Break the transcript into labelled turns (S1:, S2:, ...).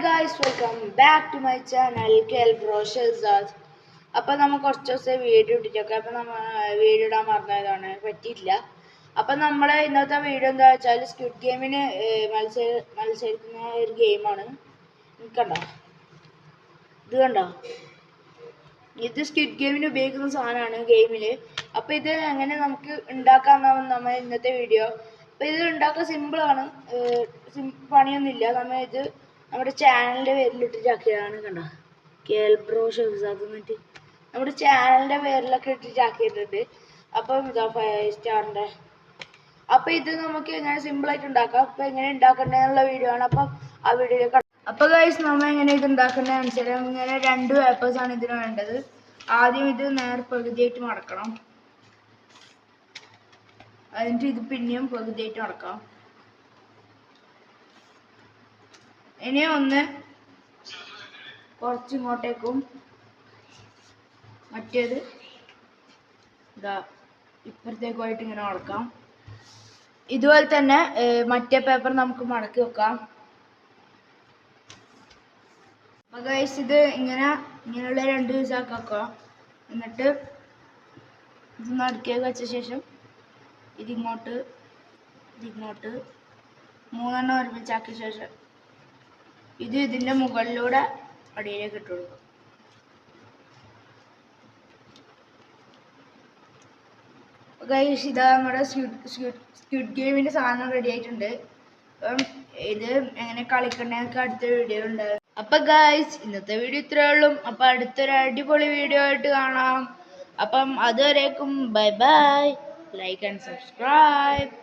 S1: guys, welcome back to my channel KL Brochures. അപ്പോൾ നമ്മൾ കുറച്ച് ദിവസം വീഡിയോ ഇട്ടിട്ടൊക്കെ അപ്പോൾ നമ്മൾ വീഡിയോ ഇടാൻ മറന്നതാണ് പറ്റിയിട്ടില്ല. അപ്പോൾ നമ്മളെ ഇന്നത്തെ വീഡിയോ എന്താ വെച്ചാൽ സ്ക്വിഡ് ഗെയിമിന് മത്സരിക്കുന്ന ഒരു ഗെയിമാണ്. കണ്ടോ, ഇത് കണ്ടോ, ഇത് സ്ക്വിഡ് ഗെയിമിന് ഉപയോഗിക്കുന്ന സാധനമാണ് ഗെയിമിൽ. അപ്പോൾ ഇത് എങ്ങനെ നമുക്ക് ഉണ്ടാക്കാമെന്നാണ് നമ്മൾ ഇന്നത്തെ വീഡിയോ. അപ്പോൾ ഇത് ഉണ്ടാക്കാൻ സിമ്പിളാണ്, പണിയൊന്നുമില്ല. നമ്മൾ ഇത് നമ്മുടെ ചാനലിൻ്റെ പേരിലിട്ടിട്ടാക്കിയതാണ്. കണ്ടോ, KL Brochures അത് എന്നിട്ട് നമ്മുടെ ചാനലിൻ്റെ പേരിലൊക്കെ ഇട്ടിട്ടാക്കിയിട്ടുണ്ട്. അപ്പം ഇതാ 5 സ്റ്റാറിൻ്റെ. അപ്പോൾ ഇത് നമുക്ക് എങ്ങനെ സിമ്പിളായിട്ട് ഉണ്ടാക്കാം. അപ്പോൾ എങ്ങനെ ഉണ്ടാക്കേണ്ടതെന്നുള്ള വീഡിയോ ആണ്. അപ്പം ആ വീഡിയോയിൽ അപ്പോൾ ഗൈസ്, നമ്മൾ എങ്ങനെ ഇത് ഉണ്ടാക്കേണ്ടതെന്ന് വെച്ചാൽ ഇങ്ങനെ 2 പേപ്പേഴ്സാണ് ഇതിന് വേണ്ടത്. ആദ്യം ഇത് നേരെ പകുതിയായിട്ട് മടക്കണം, എന്നിട്ട് ഇത് പിന്നെയും പകുതിയായിട്ട് മടക്കാം. ഇനി ഒന്ന് കുറച്ച് ഇങ്ങോട്ടേക്കും മറ്റേത് ഇതാ ഇപ്പുറത്തേക്കുമായിട്ട് ഇങ്ങനെ മടക്കാം. ഇതുപോലെ തന്നെ മറ്റേ പേപ്പർ നമുക്ക് മടക്കി വെക്കാം. അപ്പോൾ ഗൈസ്, ഇത് ഇങ്ങനെയുള്ള 2 പീസാക്കി വെക്കാം. എന്നിട്ട് ഇത് നടുക്കേക്ക് വെച്ച ശേഷം ഇതിങ്ങോട്ട് 3 ഒരുമിച്ചാക്കിയ ശേഷം ഇത് ഇതിൻ്റെ മുകളിലൂടെ അടിയിലേക്ക് ഇട്ട് കൊടുക്കും. ഗൈസ്, ഇതാ നമ്മുടെ സ്ക്വിഡ് ഗെയിമിൻ്റെ സാധനം റെഡി ആയിട്ടുണ്ട്. അപ്പം ഇത് എങ്ങനെ കളിക്കണമെന്നൊക്കെ അടുത്ത വീഡിയോ ഉണ്ട്. അപ്പം ഗൈസ്, ഇന്നത്തെ വീഡിയോ ഇത്രയേ ഉള്ളൂ. അപ്പം അടുത്തൊരു അടിപൊളി വീഡിയോ ആയിട്ട് കാണാം. അപ്പം അതുവരേക്കും bye bye, like and subscribe.